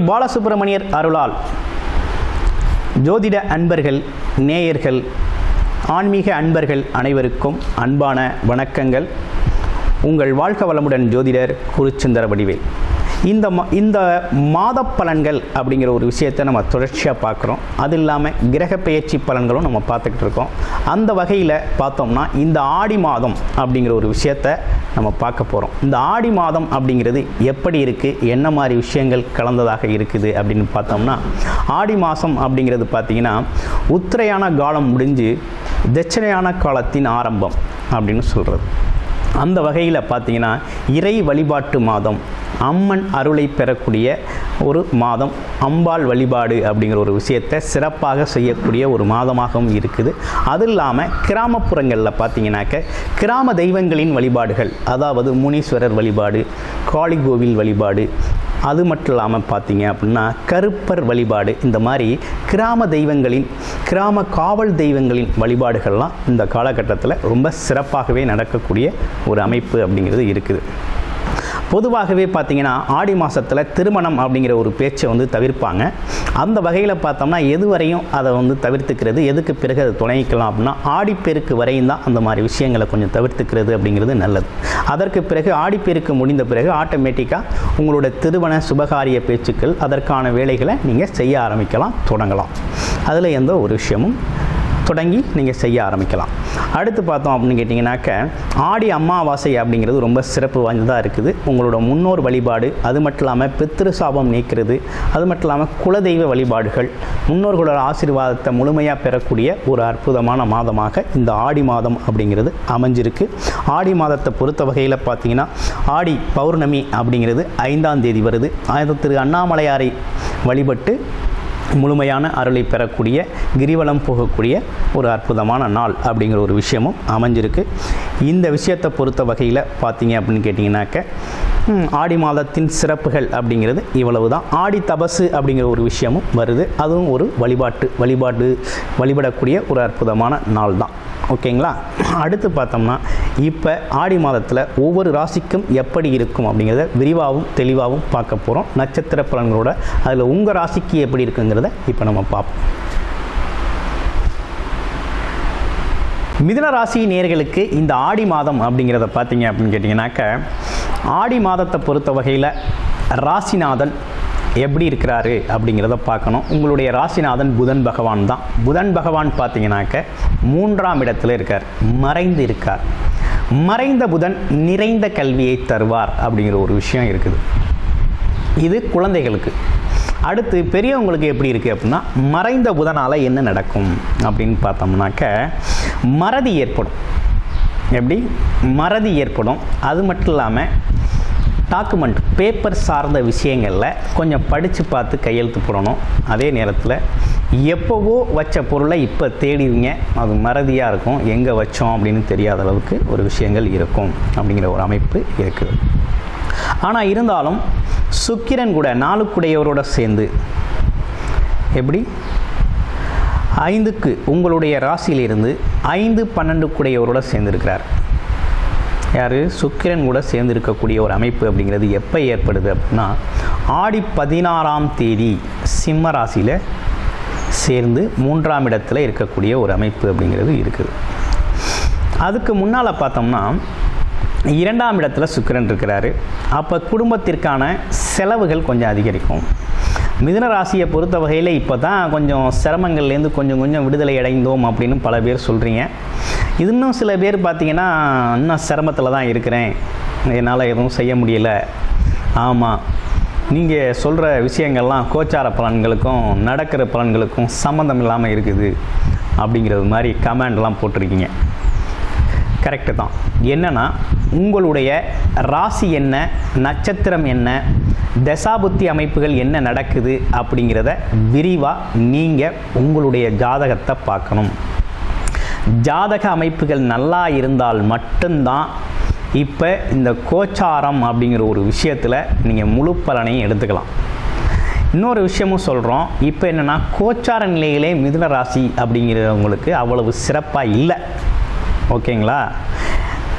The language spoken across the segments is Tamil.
பாலசுப்ரமணியர் அருளால் ஜோதிட அன்பர்கள், நேயர்கள், ஆன்மீக அன்பர்கள் அனைவருக்கும் அன்பான வணக்கங்கள். உங்கள் வாழ்க வளமுடன் ஜோதிடர் குருச்சந்திர வடிவேல். இந்த மாத பலன்கள் அப்படிங்கிற ஒரு விஷயத்தை நம்ம தொடர்ச்சியாக பார்க்குறோம். அது இல்லாமல் கிரக பெயர்ச்சி பலன்களும் நம்ம பார்த்துக்கிட்டு இருக்கோம். அந்த வகையில் பார்த்தோம்னா இந்த ஆடி மாதம் அப்படிங்கிற ஒரு விஷயத்தை நம்ம பார்க்க போகிறோம். இந்த ஆடி மாதம் அப்படிங்கிறது எப்படி இருக்குது, என்ன மாதிரி விஷயங்கள் கலந்ததாக இருக்குது அப்படின்னு பார்த்தோம்னா, ஆடி மாதம் அப்படிங்கிறது பார்த்திங்கன்னா உத்திரையான காலம் முடிஞ்சு தட்சிணையான காலத்தின் ஆரம்பம் அப்படின்னு சொல்கிறது. அந்த வகையில் பார்த்திங்கன்னா இறை வழிபாட்டு மாதம், அம்மன் அருளை பெறக்கூடிய ஒரு மாதம், அம்பாள் வழிபாடு அப்படிங்கிற ஒரு விஷயத்தை சிறப்பாக செய்யக்கூடிய ஒரு மாதமாகவும் இருக்குது. அது இல்லாமல் கிராமப்புறங்களில் பார்த்திங்கனாக்க கிராம தெய்வங்களின் வழிபாடுகள், அதாவது முனீஸ்வரர் வழிபாடு, காளி கோவில் வழிபாடு, அது மட்டும் இல்லாமல் பார்த்தீங்க அப்படின்னா கருப்பர் வழிபாடு, இந்த மாதிரி கிராம தெய்வங்களின், கிராம காவல் தெய்வங்களின் வழிபாடுகள்லாம் இந்த காலகட்டத்தில் ரொம்ப சிறப்பாகவே நடக்கக்கூடிய ஒரு அமைப்பு அப்படிங்கிறது இருக்குது. பொதுவாகவே பார்த்திங்கன்னா ஆடி மாதத்தில் திருமணம் அப்படிங்கிற ஒரு பேச்சை தவிர்ப்பாங்க. அந்த வகையில் பார்த்தோம்னா எது வரையும் அதை தவிர்த்துக்கிறது, எதுக்கு பிறகு அதை துணைக்கலாம் அப்படின்னா ஆடிப்பெருக்கு வரையும் தான் அந்த மாதிரி விஷயங்களை கொஞ்சம் தவிர்த்துக்கிறது அப்படிங்கிறது நல்லது. அதற்கு பிறகு ஆடிப்பெருக்கு முடிந்த பிறகு ஆட்டோமேட்டிக்காக உங்களோட திருமண சுபகாரிய பேச்சுக்கள், அதற்கான வேலைகளை நீங்கள் செய்ய ஆரம்பிக்கலாம், தொடங்கலாம். அதில் எந்த ஒரு விஷயமும் தொடங்கி நீங்கள் செய்ய ஆரம்பிக்கலாம். அடுத்து பார்த்தோம் அப்படின்னு கேட்டிங்கனாக்க ஆடி அமாவாசை அப்படிங்கிறது ரொம்ப சிறப்பு வாய்ந்ததாக இருக்குது. உங்களோட முன்னோர் வழிபாடு, அது மட்டும் இல்லாமல் பித்ரு சாபம் நீக்கிறது, அது மட்டும் இல்லாமல் குலதெய்வ வழிபாடுகள், முன்னோர்களோட ஆசீர்வாதத்தை முழுமையாக பெறக்கூடிய ஒரு அற்புதமான மாதமாக இந்த ஆடி மாதம் அப்படிங்கிறது அமைஞ்சிருக்கு. ஆடி மாதத்தை பொறுத்த வகையில் பார்த்திங்கன்னா ஆடி பௌர்ணமி அப்படிங்கிறது 5ஆம் தேதி வருது. திரு அண்ணாமலையாரை வழிபட்டு முழுமையான அருளை பெறக்கூடிய, கிரிவலம் போகக்கூடிய ஒரு அற்புதமான நாள் அப்படிங்கிற ஒரு விஷயமும் அமைஞ்சிருக்கு. இந்த விஷயத்தை பொறுத்த வகையில் பார்த்தீங்க அப்படின்னு கேட்டிங்கனாக்க ஆடி மாதத்தின் சிறப்புகள் அப்படிங்கிறது இவ்வளவு தான். ஆடி தபசு அப்படிங்கிற ஒரு விஷயமும் வருது. அதுவும் ஒரு வழிபடக்கூடிய ஒரு அற்புதமான நாள் தான். ஓகேங்களா? அடுத்து பார்த்தோம்னா இப்போ ஆடி மாதத்தில் ஒவ்வொரு ராசிக்கும் எப்படி இருக்கும் அப்படிங்கிறத விரிவாகவும் தெளிவாகவும் பார்க்க போகிறோம். நட்சத்திர பலன்களோட அதில் உங்கள் ராசிக்கு எப்படி இருக்குங்கிறத இப்போ நம்ம பார்ப்போம். மிதுன ராசி நேயர்களுக்கு இந்த ஆடி மாதம் அப்படிங்கிறத பார்த்தீங்க அப்படின்னு கேட்டிங்கனாக்க, ஆடி மாதத்தை பொறுத்த வகையில் ராசிநாதன் எப்படி இருக்கிறாரு அப்படிங்கிறத பார்க்கணும். உங்களுடைய ராசிநாதன் புதன் பகவான் தான். புதன் பகவான் பார்த்தீங்கன்னாக்க 3ஆம் இடத்துல இருக்கார், மறைந்து இருக்கார். மறைந்த புதன் நிறைந்த கல்வியை தருவார் அப்படிங்கிற ஒரு விஷயம் இருக்குது. இது குழந்தைகளுக்கு. அடுத்து பெரியவங்களுக்கு எப்படி இருக்குது அப்படின்னா, மறைந்த புதனால் என்ன நடக்கும் அப்படின்னு பார்த்தோம்னாக்க மறதி ஏற்படும். எப்படி மறதி ஏற்படும்? அது மட்டும் இல்லாமல் டாக்குமெண்ட், பேப்பர் சார்ந்த விஷயங்களில் கொஞ்சம் படித்து பார்த்து கையெழுத்து போடணும். அதே நேரத்தில் எப்போவோ வச்ச பொருளை இப்போ தேடிவிங்க, அது மறதியாக இருக்கும், எங்கே வச்சோம் அப்படின்னு தெரியாத அளவுக்கு ஒரு விஷயங்கள் இருக்கும் அப்படிங்கிற ஒரு அமைப்பு இருக்குது. ஆனால் இருந்தாலும் சுக்கிரன் கூட 4 சேர்ந்து எப்படி 5க்கு உங்களுடைய ராசியிலிருந்து 5-12 சேர்ந்துருக்கிறார். யார்? சுக்கிரன் கூட சேர்ந்து இருக்கக்கூடிய ஒரு அமைப்பு அப்படிங்கிறது எப்போ ஏற்படுது அப்படின்னா, ஆடி 16ஆம் தேதி சிம்ம ராசியில் சேர்ந்து 3ஆம் இடத்துல இருக்கக்கூடிய ஒரு அமைப்பு அப்படிங்கிறது இருக்குது. அதுக்கு முன்னால் பார்த்தோம்னா 2ஆம் இடத்துல சுக்கிரன் இருக்கிறாரு. அப்போ குடும்பத்திற்கான செலவுகள் கொஞ்சம் அதிகரிக்கும். மிதுன ராசியை பொறுத்த வகையில் இப்போ தான் கொஞ்சம் சிரமங்கள்லேருந்து கொஞ்சம் விடுதலை அடைந்தோம் அப்படின்னு பல பேர் சொல்கிறீங்க. இன்னும் சில பேர் பார்த்திங்கன்னா இன்னும் சிரமத்தில் தான் இருக்கிறேன், என்னால் எதுவும் செய்ய முடியலை. ஆமாம், நீங்கள் சொல்கிற விஷயங்கள்லாம் கோச்சார பலன்களுக்கும் நடக்கிற பலன்களுக்கும் சம்மந்தம் இல்லாமல் இருக்குது அப்படிங்கிறது மாதிரி கமெண்ட்லாம் போட்டிருக்கீங்க. கரெக்டு தான். என்னென்னா உங்களுடைய ராசி என்ன, நட்சத்திரம் என்ன, தசாபுத்தி அமைப்புகள் என்ன நடக்குது அப்படிங்கிறத விரிவாக நீங்கள் உங்களுடைய ஜாதகத்தை பார்க்கணும். ஜாதக அமைப்புகள் நல்லா இருந்தால் மட்டும்தான் இப்போ இந்த கோச்சாரம் அப்படிங்கிற ஒரு விஷயத்தில் நீங்கள் முழு பலனையும் எடுத்துக்கலாம். இன்னொரு விஷயமும் சொல்கிறோம். இப்போ என்னென்னா கோச்சார நிலையிலே மிதுன ராசி அப்படிங்கிறவங்களுக்கு அவ்வளவு சிறப்பாக இல்லை. ஓகேங்களா?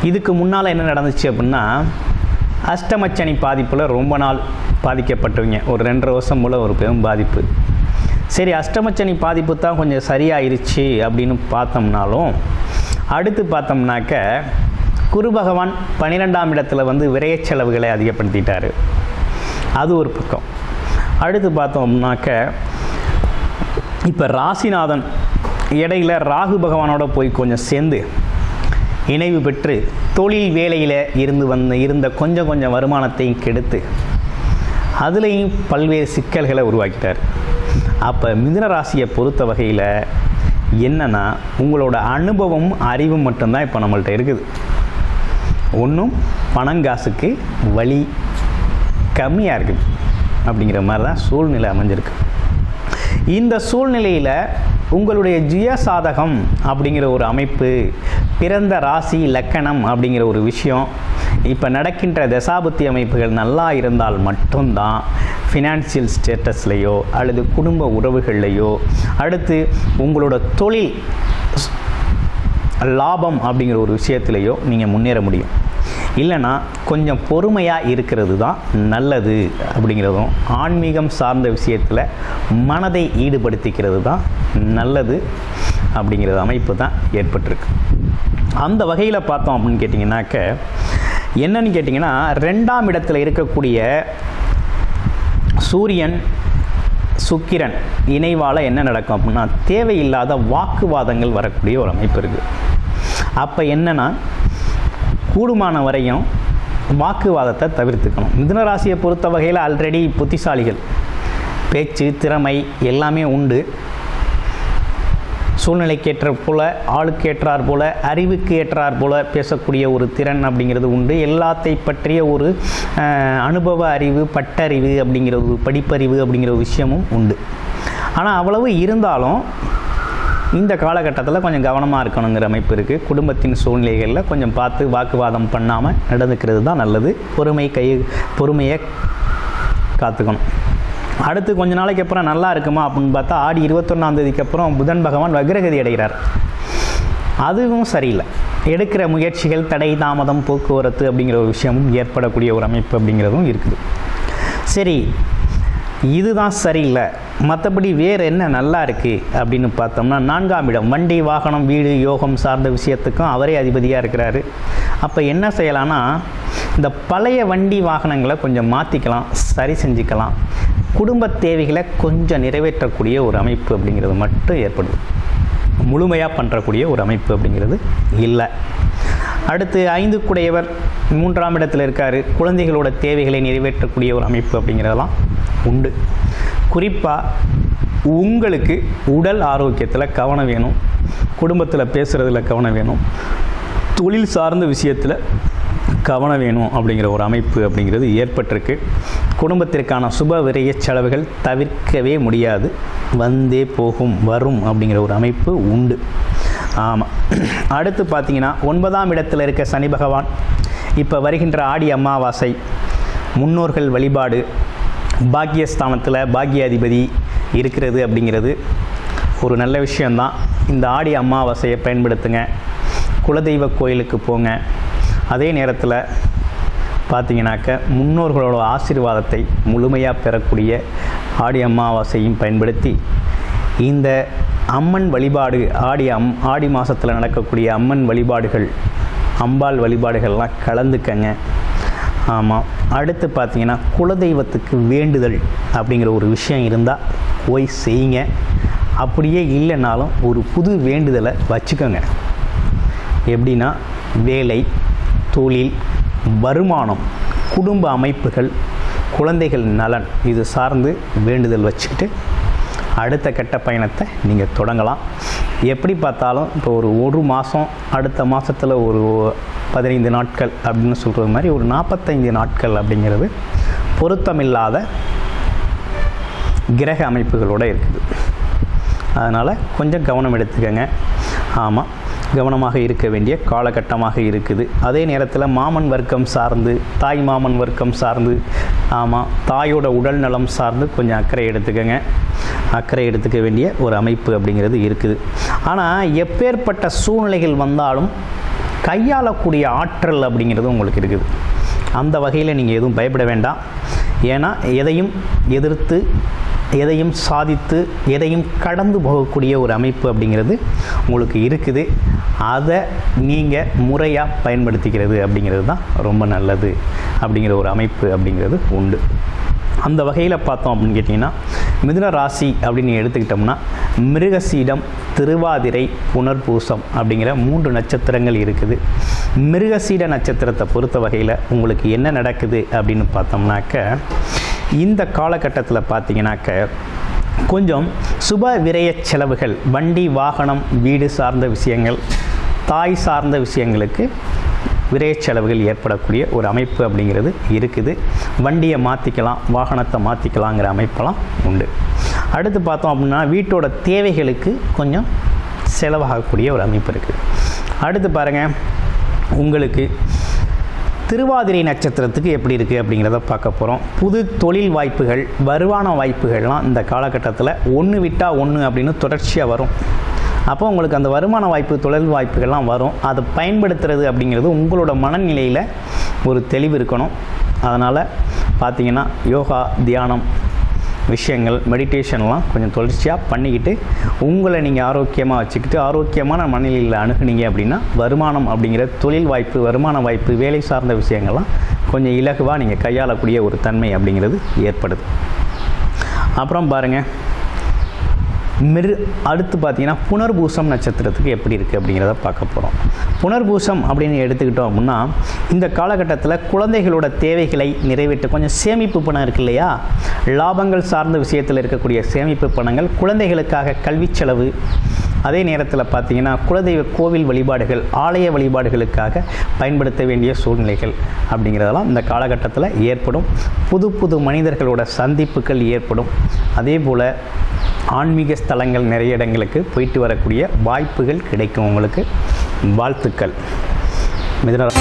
இதுக்கு முன்னால் என்ன நடந்துச்சு அப்படின்னா, அஷ்டமச்சனி பாதிப்பில் ரொம்ப நாள் பாதிக்கப்பட்டவங்க ஒரு 2.5 வருஷம் போல் ஒரு பெரும் பாதிப்பு. சரி, அஷ்டமச்சனி பாதிப்பு தான் கொஞ்சம் சரியாயிருச்சு அப்படின்னு பார்த்தோம்னாலும், அடுத்து பார்த்தோம்னாக்க குரு பகவான் 12ஆம் இடத்துல வந்து விரய செலவுகளை அதிகப்படுத்திட்டார். அது ஒரு பக்கம். அடுத்து பார்த்தோம்னாக்க இப்போ ராசிநாதன் இடையில் ராகு பகவானோட போய் கொஞ்சம் சேர்ந்து இணைவு பெற்று தொழில் வேலையில் இருந்த கொஞ்சம் வருமானத்தையும் கெடுத்து அதுலேயும் பல்வேறு சிக்கல்களை உருவாக்கிட்டார். அப்போ மிதுன ராசியை பொறுத்த வகையில் என்னென்னா, உங்களோட அனுபவம் அறிவும் மட்டும்தான் இப்போ நம்மள்கிட்ட இருக்குது. ஒன்றும் பணங்காசுக்கு வழி கம்மியாக இருக்குது அப்படிங்கிற மாதிரி தான் சூழ்நிலை அமைஞ்சிருக்கு. இந்த சூழ்நிலையில் உங்களுடைய ஜியசாதகம் அப்படிங்கிற ஒரு அமைப்பு, பிறந்த ராசி லக்கணம் அப்படிங்கிற ஒரு விஷயம், இப்போ நடக்கின்ற தசாபுத்தி அமைப்புகள் நல்லா இருந்தால் மட்டும்தான் ஃபினான்சியல் ஸ்டேட்டஸ்லையோ அல்லது குடும்ப உறவுகள்லையோ, அடுத்து உங்களோட தொழில் லாபம் அப்படிங்கிற ஒரு விஷயத்துலையோ நீங்கள் முன்னேற முடியும். இல்லைன்னா கொஞ்சம் பொறுமையாக இருக்கிறது தான் நல்லது அப்படிங்கிறதும், ஆன்மீகம் சார்ந்த விஷயத்தில் மனதை ஈடுபடுத்திக்கிறது தான் நல்லது அப்படிங்கிறது அமைப்பு தான் ஏற்பட்டிருக்கு. அந்த வகையில் பார்த்தோம் அப்படின்னு கேட்டிங்கன்னாக்க என்னன்னு கேட்டிங்கன்னா, 2ஆம் இடத்துல இருக்கக்கூடிய சூரியன் சுக்கிரன் இணைவால் என்ன நடக்கும் அப்படின்னா, தேவையில்லாத வாக்குவாதங்கள் வரக்கூடிய ஒரு அமைப்பு இருக்குது. அப்போ என்னென்னா, கூடுமான வரையும் வாக்குவாதத்தை தவிர்த்துக்கணும். மிதுன ராசியை பொறுத்த வகையில் ஆல்ரெடி புத்திசாலிகள், பேச்சு திறமை எல்லாமே உண்டு. சூழ்நிலைக்கு ஏற்றாற் போல், ஆளுக்கு ஏற்றாற் போல், அறிவுக்கு ஏற்றாற் போல் பேசக்கூடிய ஒரு திறன் அப்படிங்கிறது உண்டு. எல்லாத்தை பற்றிய ஒரு அனுபவ அறிவு, பட்டறிவு அப்படிங்கிற ஒரு படிப்பறிவு அப்படிங்கிற ஒரு விஷயமும் உண்டு. ஆனால் அவ்வளவு இருந்தாலும் இந்த காலகட்டத்தில் கொஞ்சம் கவனமாக இருக்கணுங்கிற அமைப்பு இருக்குது. குடும்பத்தின் சூழ்நிலைகளில் கொஞ்சம் பார்த்து வாக்குவாதம் பண்ணாமல் நடந்துக்கிறது தான் நல்லது. பொறுமையை காத்துக்கணும். அடுத்து கொஞ்ச நாளைக்கு அப்புறம் நல்லா இருக்குமா அப்படின்னு பார்த்தா, ஆடி 21ஆம் தேதிக்கு அப்புறம் புதன் பகவான் வக்ரகதி அடைகிறார். அதுவும் சரியில்லை. எடுக்கிற முயற்சிகள் தடை தாமதம் போக்குவரத்து அப்படிங்கிற ஒரு விஷயமும் ஏற்படக்கூடிய ஒரு அமைப்பு அப்படிங்கிறதும் இருக்குது. சரி, இதுதான் சரியில்லை, மற்றபடி வேறு என்ன நல்லா இருக்குது அப்படின்னு பார்த்தோம்னா, 4ஆம் இடம் வண்டி வாகனம் வீடு யோகம் சார்ந்த விஷயத்துக்கும் அவரே அதிபதியாக இருக்கிறாரு. அப்போ என்ன செய்யலான்னா, இந்த பழைய வண்டி வாகனங்களை கொஞ்சம் மாற்றிக்கலாம், சரி செஞ்சுக்கலாம். குடும்ப தேவைகளை கொஞ்சம் நிறைவேற்றக்கூடிய ஒரு அமைப்பு அப்படிங்கிறது மட்டும் ஏற்படுது. முழுமையாக பண்ணுறக்கூடிய ஒரு அமைப்பு அப்படிங்கிறது இல்லை. அடுத்து 5 குடையவர் 3ஆம் இடத்துல இருக்கார். குழந்தைகளோட தேவைகளை நிறைவேற்றக்கூடிய ஒரு அமைப்பு அப்படிங்கிறதெல்லாம் உண்டு. குறிப்பாக உங்களுக்கு உடல் ஆரோக்கியத்தில் கவனம் வேணும், குடும்பத்தில் பேசுகிறதுல கவனம் வேணும், தொழில் சார்ந்த விஷயத்தில் கவனம் வேணும் அப்படிங்கிற ஒரு அமைப்பு அப்படிங்கிறது ஏற்பட்டிருக்கு. குடும்பத்திற்கான சுப விரய செலவுகள் தவிர்க்கவே முடியாது, வந்தே போகும் வரும் அப்படிங்கிற ஒரு அமைப்பு உண்டு. ஆமாம். அடுத்து பார்த்தீங்கன்னா 9ஆம் இடத்துல இருக்க சனி பகவான் இப்போ வருகின்ற ஆடி அமாவாசை முன்னோர்கள் வழிபாடு, பாக்கியஸ்தானத்தில் பாக்கியாதிபதி இருக்கிறது அப்படிங்கிறது ஒரு நல்ல விஷயந்தான். இந்த ஆடி அமாவாசையை பயன்படுத்துங்க, குலதெய்வ கோயிலுக்கு போங்க. அதே நேரத்தில் பார்த்தீங்கன்னாக்க முன்னோர்களோட ஆசீர்வாதத்தை முழுமையாக பெறக்கூடிய ஆடி அமாவாசையும் பயன்படுத்தி இந்த அம்மன் வழிபாடு, ஆடி மாதத்தில் நடக்கக்கூடிய அம்மன் வழிபாடுகள், அம்பாள் வழிபாடுகள்லாம் கலந்துக்கங்க. ஆமாம். அடுத்து பார்த்தீங்கன்னா குலதெய்வத்துக்கு வேண்டுதல் அப்படிங்கிற ஒரு விஷயம் இருந்தால் போய் செய்யுங்க. அப்படியே இல்லைனாலும் ஒரு புது வேண்டுதலை வச்சுக்கோங்க. எப்படின்னா, வேலை, தொழில், வருமானம், குடும்ப அமைப்புகள், குழந்தைகள் நலன், இது சார்ந்து வேண்டுதல் வச்சுக்கிட்டு அடுத்த கட்ட பயணத்தை நீங்கள் தொடங்கலாம். எப்படி பார்த்தாலும் இப்போ ஒரு மாதம், அடுத்த மாதத்தில் ஒரு 15 நாட்கள் அப்படின்னு சொல்கிறது மாதிரி ஒரு 45 நாட்கள் அப்படிங்கிறது பொருத்தமில்லாத கிரக அமைப்புகளோடு இருக்குது. அதனால் கொஞ்சம் கவனம் எடுத்துக்கங்க. ஆமாம், கவனமாக இருக்க வேண்டிய காலகட்டமாக இருக்குது. அதே நேரத்தில் மாமன் வர்க்கம் சார்ந்து, தாய் மாமன் வர்க்கம் சார்ந்து, ஆமாம், தாயோட உடல் நலம் சார்ந்து கொஞ்சம் அக்கறை எடுத்துக்கங்க. அக்கறை எடுத்துக்க வேண்டிய ஒரு அமைப்பு அப்படிங்கிறது இருக்குது. ஆனால் எப்பேற்பட்ட சூழ்நிலைகள் வந்தாலும் கையாளக்கூடிய ஆற்றல் அப்படிங்கிறது உங்களுக்கு இருக்குது. அந்த வகையில் நீங்கள் எதுவும் பயப்பட வேண்டாம். ஏன்னா எதையும் எதிர்த்து, எதையும் சாதித்து, எதையும் கடந்து போகக்கூடிய ஒரு அமைப்பு அப்படிங்கிறது உங்களுக்கு இருக்குது. அதை நீங்கள் முறையாக பயன்படுத்திக்கிறது அப்படிங்கிறது தான் ரொம்ப நல்லது அப்படிங்கிற ஒரு அமைப்பு அப்படிங்கிறது உண்டு. அந்த வகையில் பார்த்தோம் அப்படின்னு கேட்டிங்கன்னா, மிதுன ராசி அப்படின்னு எடுத்துக்கிட்டோம்னா மிருகசீடம், திருவாதிரை, புனர்பூசம் அப்படிங்கிற 3 நட்சத்திரங்கள் இருக்குது. மிருகசீட நட்சத்திரத்தை பொறுத்த வகையில் உங்களுக்கு என்ன நடக்குது அப்படின்னு பார்த்தோம்னாக்க, இந்த காலகட்டத்தில் பார்த்தீங்கன்னாக்க கொஞ்சம் சுப விரய செலவுகள், வண்டி வாகனம் வீடு சார்ந்த விஷயங்கள், தாய் சார்ந்த விஷயங்களுக்கு விரய செலவுகள் ஏற்படக்கூடிய ஒரு அமைப்பு அப்படிங்கிறது இருக்குது. வண்டியை மாற்றிக்கலாம், வாகனத்தை மாற்றிக்கலாங்கிற அமைப்பெல்லாம் உண்டு. அடுத்து பார்த்தோம் அப்படின்னா வீட்டோட தேவைகளுக்கு கொஞ்சம் செலவாகக்கூடிய ஒரு அமைப்பு இருக்குது. அடுத்து பாருங்கள், உங்களுக்கு திருவாதிரை நட்சத்திரத்துக்கு எப்படி இருக்குது அப்படிங்கிறத பார்க்க போகிறோம். புது தொழில் வாய்ப்புகள், வருமான வாய்ப்புகள்லாம் இந்த காலகட்டத்தில் ஒன்று விட்டால் ஒன்று அப்படின்னு தொடர்ச்சியாக வரும். அப்போ உங்களுக்கு அந்த வருமான வாய்ப்பு, தொழில் வாய்ப்புகள்லாம் வரும். அதை பயன்படுத்துறது அப்படிங்கிறது உங்களோட மனநிலையில் ஒரு தெளிவு இருக்கணும். அதனால் பார்த்திங்கன்னா யோகா, தியானம் விஷயங்கள், மெடிடேஷன்லாம் கொஞ்சம் தொடர்ச்சியாக பண்ணிக்கிட்டு உங்களை நீங்கள் ஆரோக்கியமாக வச்சுக்கிட்டு ஆரோக்கியமான மனநிலையில் அணுகுனீங்க அப்படின்னா வருமானம் அப்படிங்கிற தொழில் வாய்ப்பு, வருமான வாய்ப்பு, வேலை சார்ந்த விஷயங்கள்லாம் கொஞ்சம் இலகுவாக நீங்கள் கையாளக்கூடிய ஒரு தன்மை அப்படிங்கிறது ஏற்படுது. அப்புறம் பாருங்கள், அடுத்து பார்த்தீங்கன்னா புனர்பூசம் நட்சத்திரத்துக்கு எப்படி இருக்குது அப்படிங்கிறத பார்க்க போகிறோம். புனர்பூசம் அப்படின்னு எடுத்துக்கிட்டோம் அப்படின்னா இந்த காலகட்டத்தில் குழந்தைகளோட தேவைகளை நிறைவேற்ற கொஞ்சம் சேமிப்பு பணம் இருக்கு இல்லையா, லாபங்கள் சார்ந்த விஷயத்தில் இருக்கக்கூடிய சேமிப்பு பணங்கள், குழந்தைகளுக்காக கல்வி செலவு, அதே நேரத்தில் பார்த்தீங்கன்னா குலதெய்வ கோவில் வழிபாடுகள், ஆலய வழிபாடுகளுக்காக பயன்படுத்த வேண்டிய சூழ்நிலைகள் அப்படிங்கிறதெல்லாம் இந்த காலகட்டத்தில் ஏற்படும். புது புது மனிதர்களோட சந்திப்புகள் ஏற்படும். அதே போல் ஆன்மீக ஸ்தலங்கள் நிறைய இடங்களுக்கு போயிட்டு வரக்கூடிய வாய்ப்புகள் கிடைக்கும் உங்களுக்கு. வாழ்த்துக்கள். மிதுன